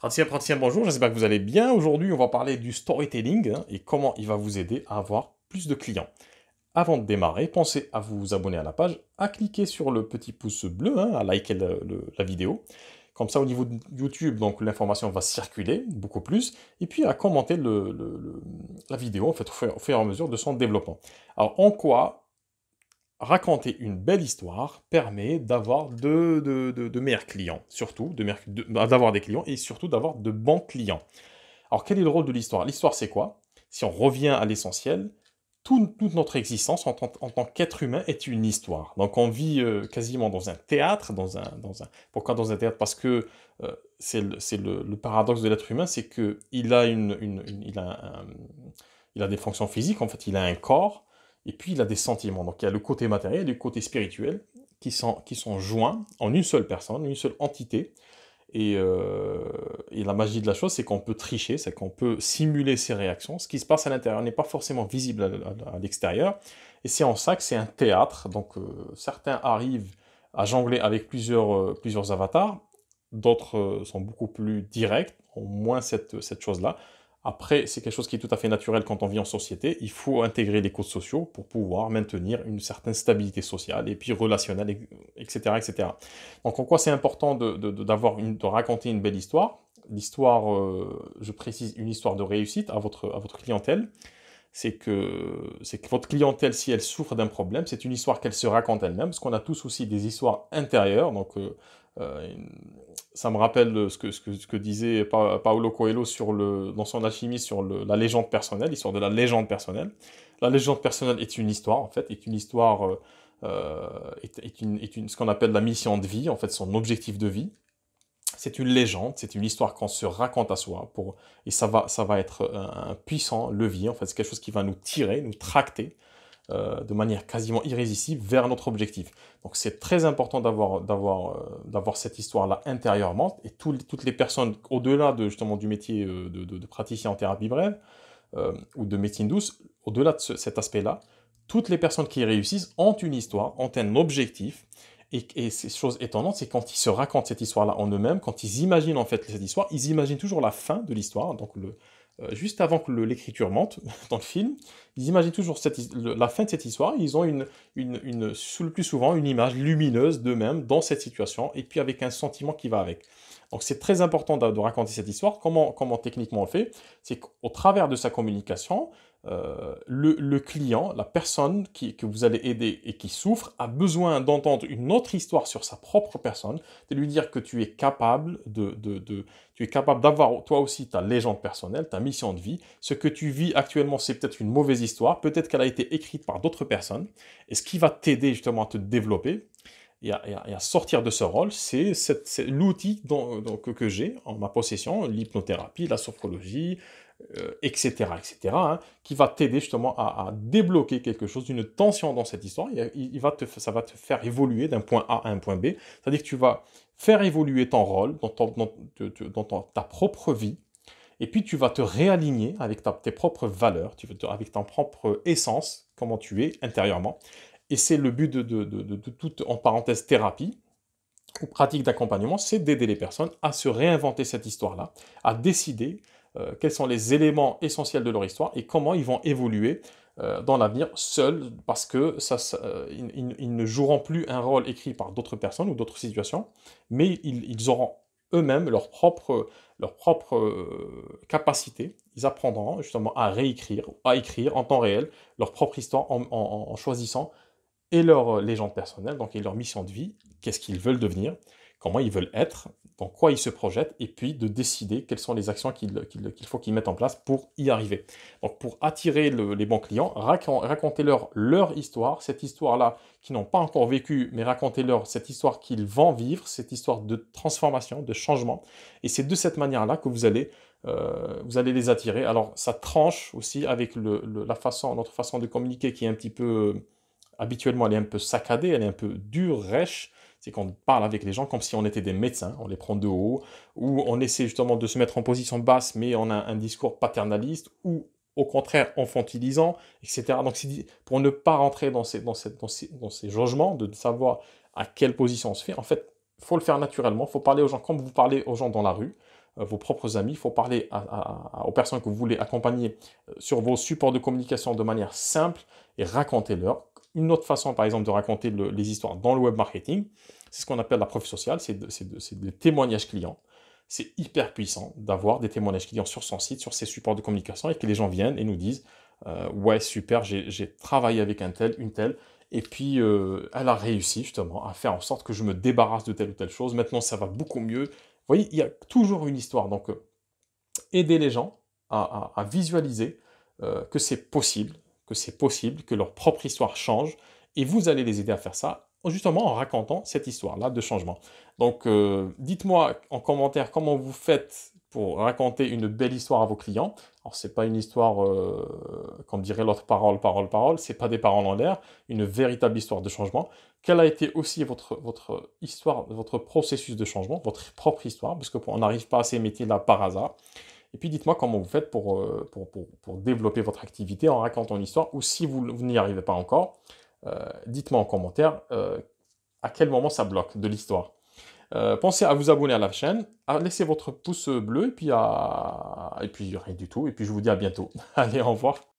Praticiens, bonjour, j'espère que vous allez bien. Aujourd'hui, on va parler du storytelling et comment il va vous aider à avoir plus de clients. Avant de démarrer, pensez à vous abonner à la page, à cliquer sur le petit pouce bleu, à liker la vidéo. Comme ça, au niveau de YouTube, donc l'information va circuler beaucoup plus. Et puis à commenter la vidéo en fait, au fur et à mesure de son développement. Alors, en quoi raconter une belle histoire permet d'avoir de meilleurs clients, surtout d'avoir des clients et surtout d'avoir de bons clients. Alors quel est le rôle de l'histoire? L'histoire c'est quoi? Si on revient à l'essentiel, toute notre existence en tant qu'être humain est une histoire. Donc on vit quasiment dans un théâtre, pourquoi dans un théâtre? Parce que le paradoxe de l'être humain, c'est qu'il a, il a des fonctions physiques, en fait il a un corps, et puis il a des sentiments. Donc il y a le côté matériel et le côté spirituel qui sont joints en une seule personne, une seule entité. Et la magie de la chose, c'est qu'on peut tricher, c'est qu'on peut simuler ses réactions. Ce qui se passe à l'intérieur n'est pas forcément visible à l'extérieur. Et c'est en ça que c'est un théâtre. Donc certains arrivent à jongler avec plusieurs avatars, d'autres sont beaucoup plus directs, ont moins cette chose-là. Après, c'est quelque chose qui est tout à fait naturel quand on vit en société. Il faut intégrer les codes sociaux pour pouvoir maintenir une certaine stabilité sociale et puis relationnelle, etc., etc. Donc, en quoi c'est important de raconter une belle histoire? L'histoire, je précise, une histoire de réussite à votre clientèle. C'est que votre clientèle, si elle souffre d'un problème, c'est une histoire qu'elle se raconte elle-même, parce qu'on a tous aussi des histoires intérieures. Donc, euh, ça me rappelle ce que disait Paulo Coelho dans son alchimie sur la légende personnelle, l'histoire de la légende personnelle. La légende personnelle est une histoire, en fait, est une histoire, ce qu'on appelle la mission de vie, en fait, son objectif de vie. C'est une légende, c'est une histoire qu'on se raconte à soi, et ça va être un puissant levier, en fait, c'est quelque chose qui va nous tirer, nous tracter de manière quasiment irrésistible vers notre objectif. Donc c'est très important d'avoir cette histoire-là intérieurement, et toutes les personnes, au-delà justement du métier de praticien en thérapie brève, ou de médecine douce, au-delà de cet aspect-là, toutes les personnes qui réussissent ont une histoire, ont un objectif, et ces choses étonnantes, c'est quand ils se racontent cette histoire-là en eux-mêmes, quand ils imaginent en fait cette histoire, ils imaginent toujours la fin de l'histoire, donc juste avant que l'écriture monte dans le film, ils imaginent toujours la fin de cette histoire, ils ont le plus souvent une image lumineuse d'eux-mêmes dans cette situation, et puis avec un sentiment qui va avec. Donc c'est très important de raconter cette histoire. Comment techniquement on le fait? C'est qu'au travers de sa communication, le client, la personne que vous allez aider et qui souffre, a besoin d'entendre une autre histoire sur sa propre personne, de lui dire que tu es capable tu es capable d'avoir toi aussi ta légende personnelle, ta mission de vie. Ce que tu vis actuellement, c'est peut-être une mauvaise histoire, peut-être qu'elle a été écrite par d'autres personnes, et ce qui va t'aider justement à te développer et à sortir de ce rôle, c'est l'outil que j'ai en ma possession, l'hypnothérapie, la sophrologie, etc., etc., qui va t'aider justement à débloquer quelque chose, d'une tension dans cette histoire. Ça va te faire évoluer d'un point A à un point B. C'est-à-dire que tu vas faire évoluer ton rôle ta propre vie, et puis tu vas te réaligner avec tes propres valeurs, avec ta propre essence, comment tu es intérieurement. Et c'est le but de toute, en parenthèse, thérapie ou pratique d'accompagnement, c'est d'aider les personnes à se réinventer cette histoire-là, à décider quels sont les éléments essentiels de leur histoire et comment ils vont évoluer dans l'avenir seuls, parce que ils ne joueront plus un rôle écrit par d'autres personnes ou d'autres situations, mais ils auront eux-mêmes leur propre capacité. Ils apprendront justement à réécrire, à écrire en temps réel leur propre histoire en choisissant et leur légende personnelle, donc et leur mission de vie, qu'est-ce qu'ils veulent devenir, comment ils veulent être, dans quoi ils se projettent, et puis de décider quelles sont les actions qu'il faut qu'ils mettent en place pour y arriver. Donc pour attirer les bons clients, racontez-leur leur histoire, cette histoire-là qu'ils n'ont pas encore vécue, mais racontez-leur cette histoire qu'ils vont vivre, cette histoire de transformation, de changement, et c'est de cette manière-là que vous allez les attirer. Alors ça tranche aussi avec notre façon de communiquer qui est un petit peu habituellement, elle est un peu saccadée, elle est un peu dure, rêche. C'est qu'on parle avec les gens comme si on était des médecins, on les prend de haut, ou on essaie justement de se mettre en position basse, mais on a un discours paternaliste, ou au contraire enfantilisant, etc. Donc, pour ne pas rentrer dans ces jugements, de savoir à quelle position on se fait, en fait, il faut le faire naturellement, il faut parler aux gens comme vous parlez aux gens dans la rue. vos propres amis, il faut parler aux personnes que vous voulez accompagner sur vos supports de communication de manière simple et racontez-leur. Une autre façon, par exemple, de raconter les histoires dans le web marketing, c'est ce qu'on appelle la preuve sociale, c'est des témoignages clients. C'est hyper puissant d'avoir des témoignages clients sur son site, sur ses supports de communication, et que les gens viennent et nous disent ouais, super, j'ai travaillé avec un tel, une telle, et puis elle a réussi justement à faire en sorte que je me débarrasse de telle ou telle chose. Maintenant, ça va beaucoup mieux. Vous voyez, il y a toujours une histoire. Donc, aider les gens à visualiser que c'est possible, que leur propre histoire change, et vous allez les aider à faire ça, justement en racontant cette histoire-là de changement. Donc, dites-moi en commentaire comment vous faites pour raconter une belle histoire à vos clients. Alors, c'est pas une histoire, comme dirait l'autre, parole, parole, parole, c'est pas des paroles en l'air, une véritable histoire de changement. Quelle a été aussi votre histoire, votre processus de changement, votre propre histoire, parce qu'on n'arrive pas à ces métiers-là par hasard. Et puis dites-moi comment vous faites pour développer votre activité en racontant une histoire, ou si vous n'y arrivez pas encore, dites-moi en commentaire à quel moment ça bloque de l'histoire. Pensez à vous abonner à la chaîne, à laisser votre pouce bleu, et puis rien du tout, et puis je vous dis à bientôt. Allez, au revoir.